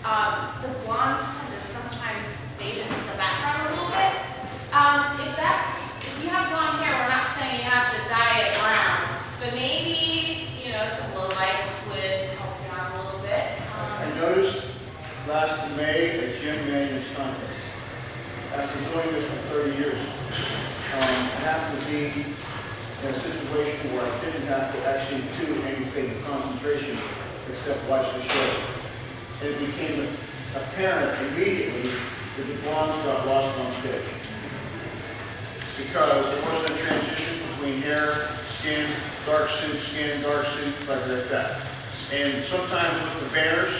The blondes tend to sometimes fade into the background a little bit. If you have blonde hair, we're not saying you have to dye it brown, but maybe, some low lights would help you out a little bit. I noticed last May at Jim Mannion's contest, after doing this for 30 years, I happened to be in a situation where I didn't have to actually do anything with concentration except watch the show. And it became apparent immediately that the blondes got lost on stage. Because there wasn't a transition between hair, skin, dark suit, like that. And sometimes with the banners,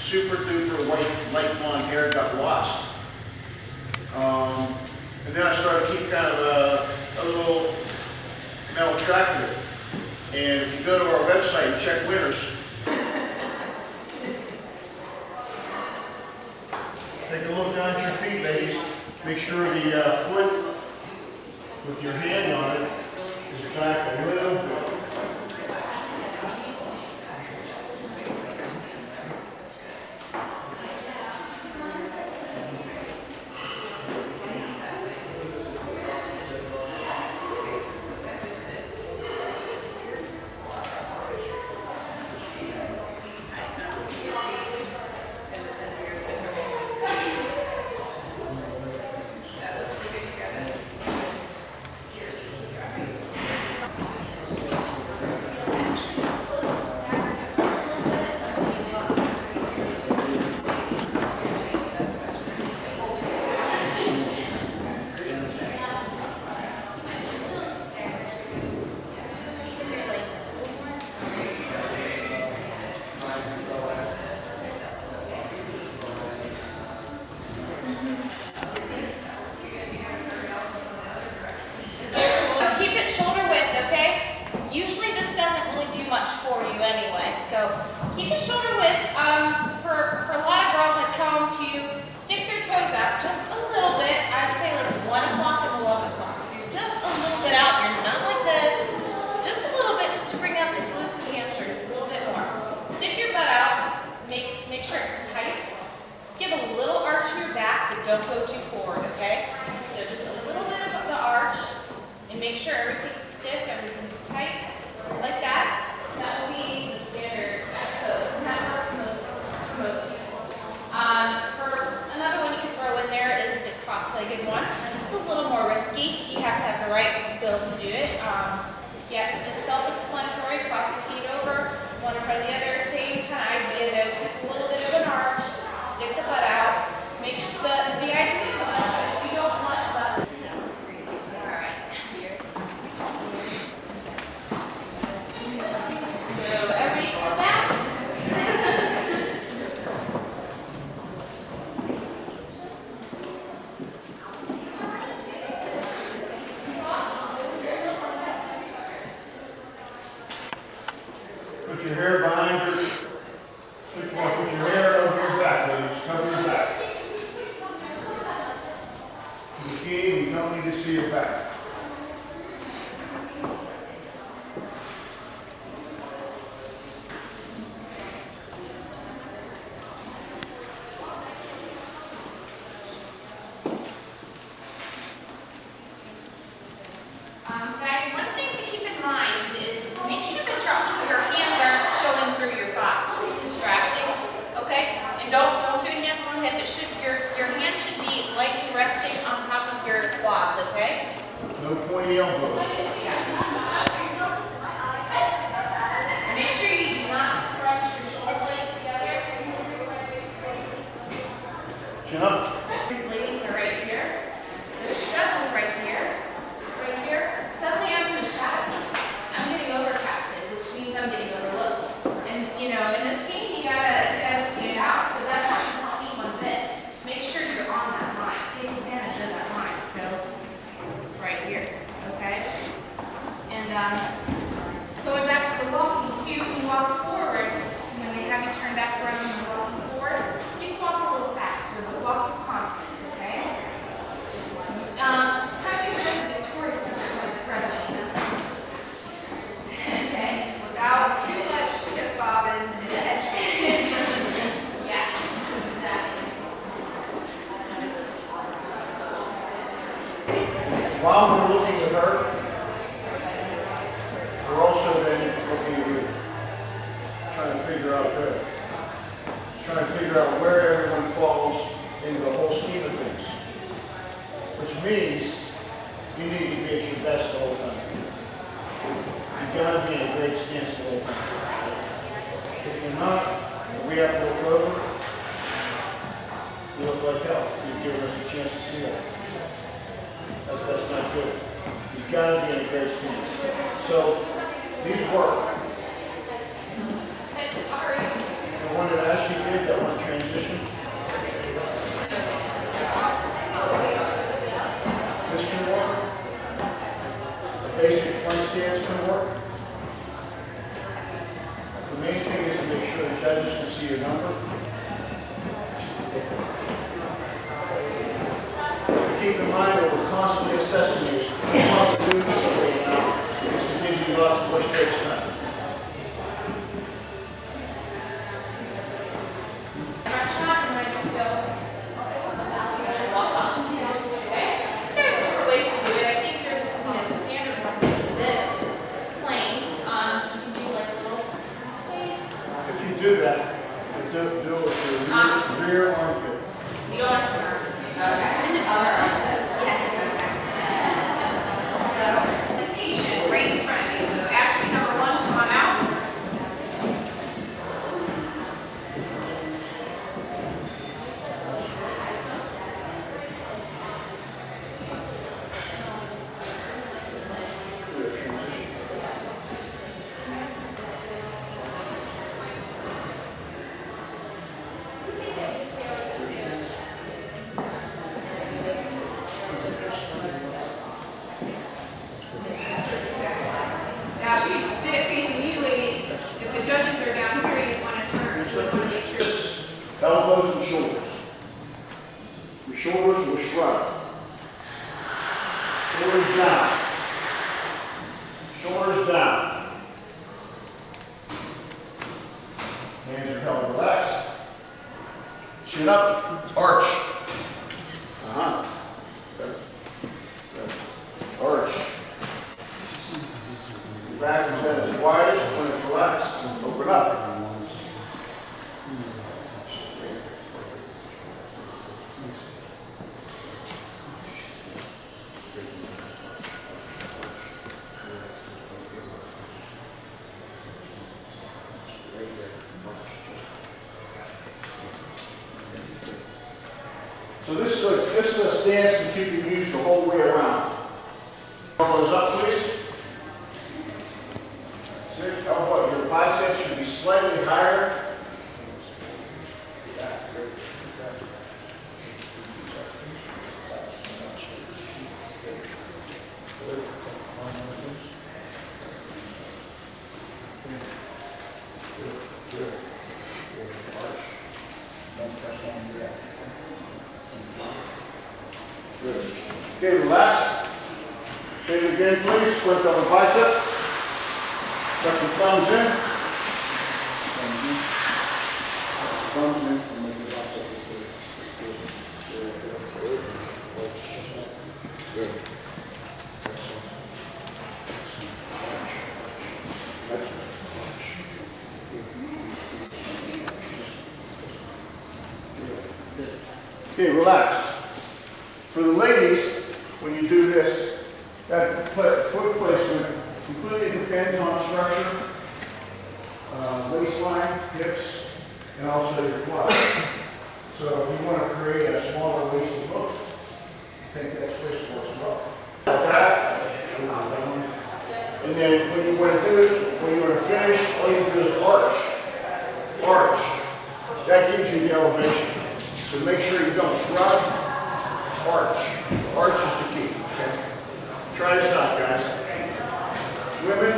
super duper white, light blonde hair got lost. And then I started to keep kind of a little mental track of it. And if you go to our website and check winners, take a look down at your feet, ladies. Make sure the foot with your hand on it is back a little bit. Keep it shoulder width. For a lot of girls, I tell them to stick their toes out just a little bit. I'd say like 1 o'clock and 11 o'clock. So you're just a little bit out. You're not like this. Just a little bit, just to bring up the glutes and hamstrings a little bit more. Stick your butt out. Make sure it's tight. Give a little arch to your back, but don't go too forward. Okay? So just a little bit of the arch, and make sure everything's stiff, everything's tight, like that. That would be the standard pose, and that works most people. For another one you can throw in there is the cross-legged one. It's a little more risky. You have to have the right build to do it. Just self-explanatory. Cross the feet over, one in front of the other. Same kind of idea though. Keep a little bit of an arch. Stick the butt out. Make sure the idea is you don't want the. All right. Here. So everybody to the back. Put your hair behind your, put your hair over your back, ladies. Cover your back. Bikini, we don't need to see your back. Guys, one thing to keep in mind is make sure that your hands aren't showing through your thighs. It's distracting, okay? And don't do hands on the hip. Your hands should be lightly resting on top of your quads, okay? No pointy elbows. And make sure you do not stretch your shoulder blades together. Chin up. These ladies are right here. There's stretches right here. Right here. Suddenly I'm in the shadows. I'm getting overcasted, which means I'm getting overlooked. And in this game you gotta stand out, so that's not gonna help me one bit. Make sure you're on that line. Take advantage of that line. So right here, okay? And going back to the walking too, when you walk forward, when they have you turn back around and walking forward, you can walk a little faster, but walk with confidence. figure out where everyone falls in the whole scheme of things. Which means you need to be at your best the whole time. You've got to be in a great stance the whole time. If you're not, we have to look over, you look like hell. You've given us a chance to see that. That's not good. You've got to be in a great stance. So, these work. The one that Ashley did, that one transition. This can work. The basic front stance can work. The main thing is to make sure the judges can see your number. Keep in mind that we're constantly assessing you. What to do this right now is to give you lots of push takes time. I'm not shocked when I just go, okay, walk up. Okay? There's different ways to do it. I think there's, the standard one, this plane. You can do like a little. If you do that, you do it with your rear armpit. You don't want to start. Okay. Other armpit. Yes. So, meditation right in front of you. So, actually, number one, come on out. Now, she did it facing you, ladies. If the judges are down here, you want to turn. You want to make sure. Elbows and shoulders. Your shoulders will shrug. Shoulders down. Shoulders down. Hands are held relaxed. Chin up. Arch. Good. Arch. Your back is as wide when it's relaxed. Open up. So this is a stance that you can use the whole way around. Elbows up, please. Sit. Elbow, your biceps should be slightly higher. Good. Okay, relax. Take it again, please. Squint on the bicep. Tuck your thumbs in. Thumbs in and make your bicep good. Okay, relax. For the ladies, when you do this, that foot placement completely depends on structure, waistline, hips, and also your quads. So if you want to create a smaller waisted look, I think that's place for as well. Like that. And then when you want to do it, when you want to finish, all you do is arch. Arch. That gives you the elevation. So make sure you don't shrug. Arch. Arch is the key. Okay? Try this out, guys. Women.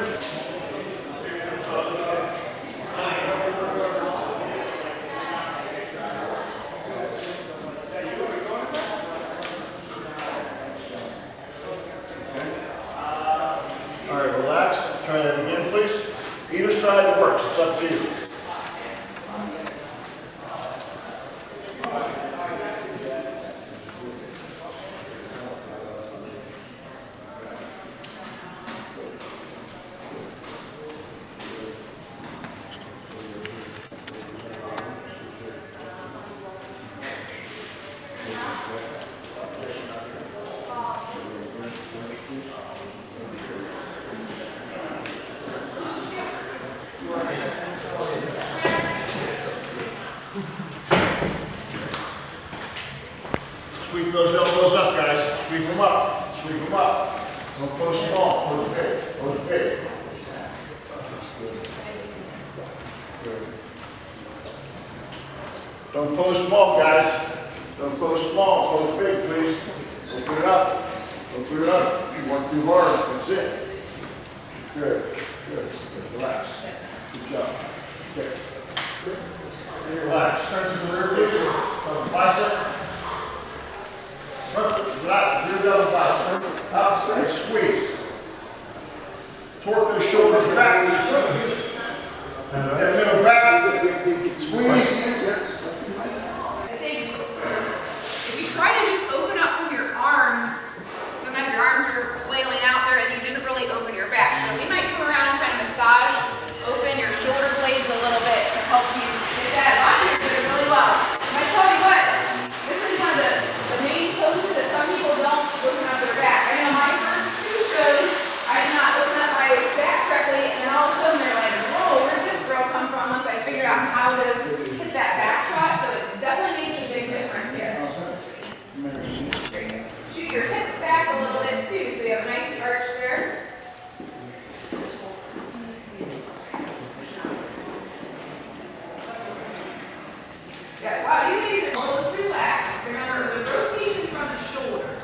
All right, relax. Try that again, please. Either side works. It's up to you. Sweep those elbows up, guys. Sweep them up. Sweep them up. Don't go small. Go big. Go big. Don't pose small, guys. Don't pose small. Pose big, please. Open it up. Open it up. You work too hard. That's it. Good. Good. Relax. Good job. Good. Relax. Turn to the rear, please. Bicep. Perfect. Relax. Here's the other bicep. Outside. Squeeze. Torque the shoulders back. And middle back. Squeeze. I think if you try to just open up from your arms, sometimes your arms are flailing out there and you didn't really open your back. So we might come around and kind of massage, open your shoulder blades a little bit to help you get that. A lot of you did it really well. And I tell you what, this is one of the main poses that some people don't open up their back. I know my first 2 shows, I did not open up my back correctly, and then all of a sudden they're like, whoa, where did this girl come from? Once I figured out how to hit that back shot, so it definitely makes a big difference here. Shoot your hips back a little bit too, so you have a nice arch there. Yeah, wow, you ladies are almost relaxed. Remember, it was a rotation from the shoulders.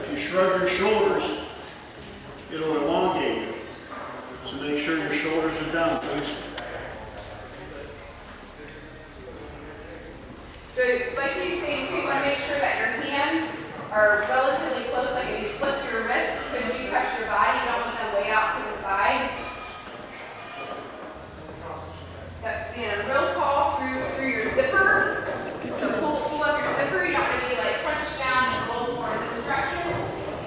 If you shrug your shoulders, it'll elongate you. So make sure your shoulders are down, please. So, like he's saying too, you want to make sure that your hands are relatively close. Like if you flipped your wrist, could you touch your body? You don't want them way out to the side. Yep, stand real tall through your zipper. So pull up your zipper. You don't want to be like crunched down and roll more in this direction.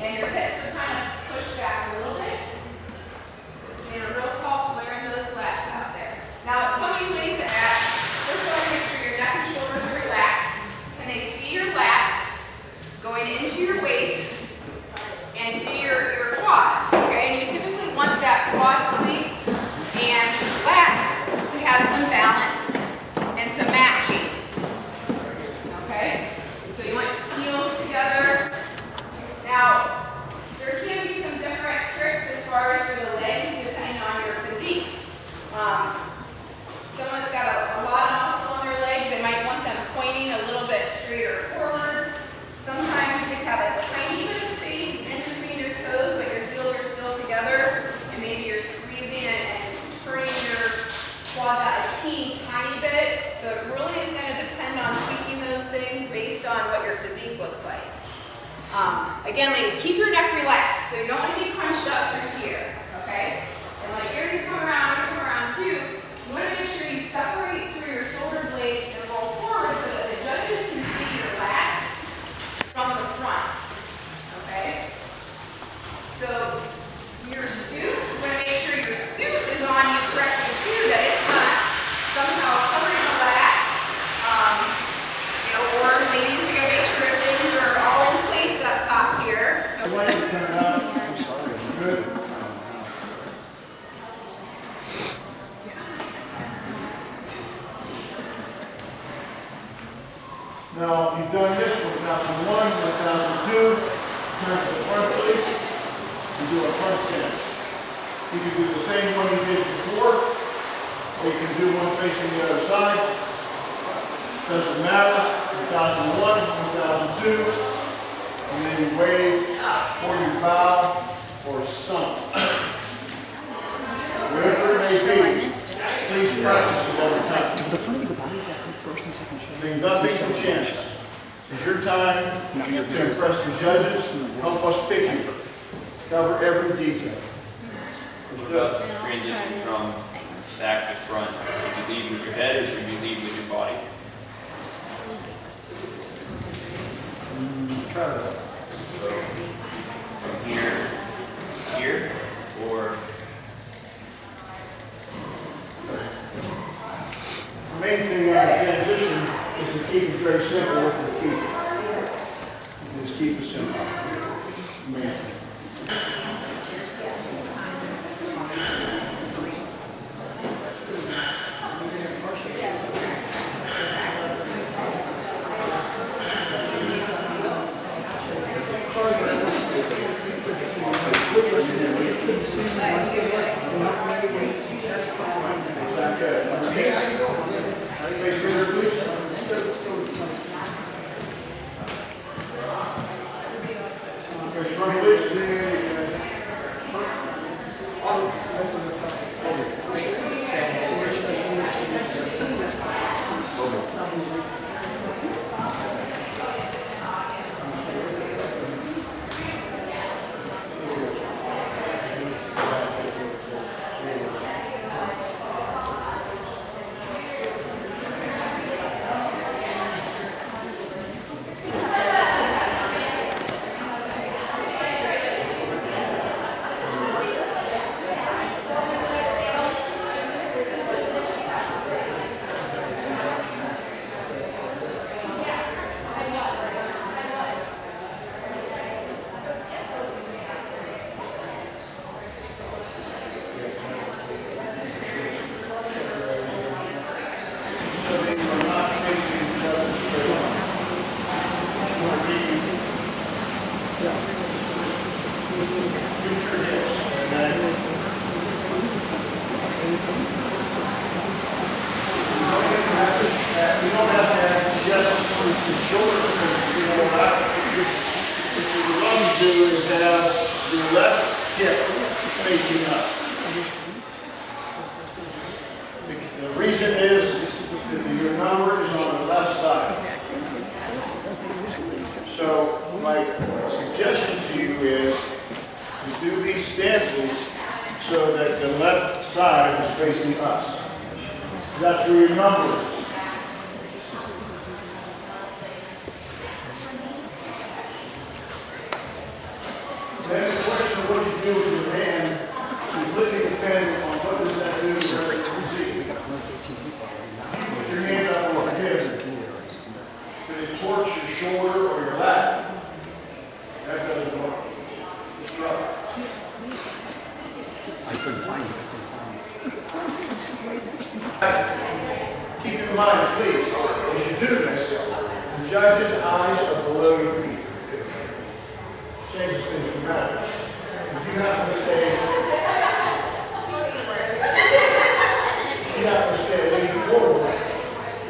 And your hips are kind of pushed back a little bit. So stand real tall, flaring those lats out there. Now, some of you ladies that ask, first of all, make sure your neck and shoulders are relaxed. Can they see your lats going into your waist and see your quads? Okay, and you typically want that quad sweep and lats to have some balance and some matching. Okay, so you want heels together. Now, there can be some different tricks as far as for the legs, depending on your physique. Someone's got a lot of muscle on their legs, they might want them pointing a little bit straighter forward. Sometimes you can have a tiny bit of space in between your toes, but your heels are still together, and maybe you're squeezing and turning your quads out a teeny tiny bit. So it really is going to depend on tweaking those things based on what your physique looks like. Again, ladies, keep your neck relaxed, so you don't want to be crunched up through here, okay? And like here, you come around too. You want to make sure you separate through your shoulder blades and roll forward so that the judges can see your lats from the front, okay? So your suit, you want to make sure your suit is on you correctly too, that it's not somehow covering the lats. Or ladies, we gotta make sure things are all in place up top here. Good. Now, you've done this, we're down to 1, we're down to 2. Turn to the front, please. And do a front stance. You can do the same one you did before, or you can do one facing the other side. Doesn't matter. We're down to 1, we're down to 2. And then you wave, or you bow, or something. Whatever it may be, please practice it every time. The front of the body is that first and second shoulder. Leave nothing to chance. It's your time to impress the judges, help us pick you. Cover every detail. What about the transition from back to front? Should you lead with your head or should you lead with your body? So from here to here, or The main thing on the transition is to keep it very simple with your feet. Just keep it simple. Main thing. The reason is that your number is on the left side. So my suggestion to you is to do these stances so that the left side is facing us. That's where your number is. Then the question of what you do with your hand is really dependent on what does that do to your physique. Put your hand up on the hip. Did it torch your shoulder or your lat? That doesn't work. Just try it. I couldn't find it. Keep in mind, please, as you do this, the judge's eyes are below your feet. Changes things dramatically. If you happen to stay leaning forward,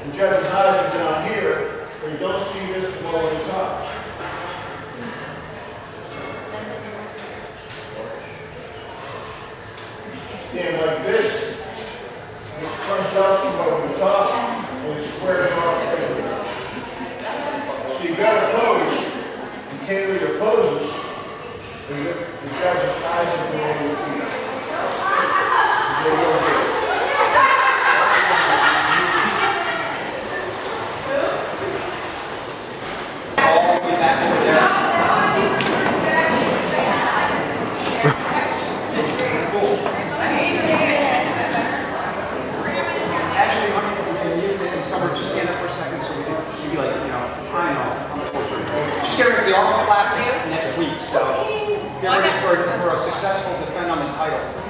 the judge's eyes are down here, but you don't see this below the top. Stand like this, the front belts come over the top, and it squares off everything. So you've got to pose, and tailor your poses, as if the judge's eyes are below your feet. They go like this. All the way back over there. Cool. Actually, in summer, just stand up for a second so we can be like, I know. Just get ready for the Army Classic next week, so get ready for a successful defend on the title.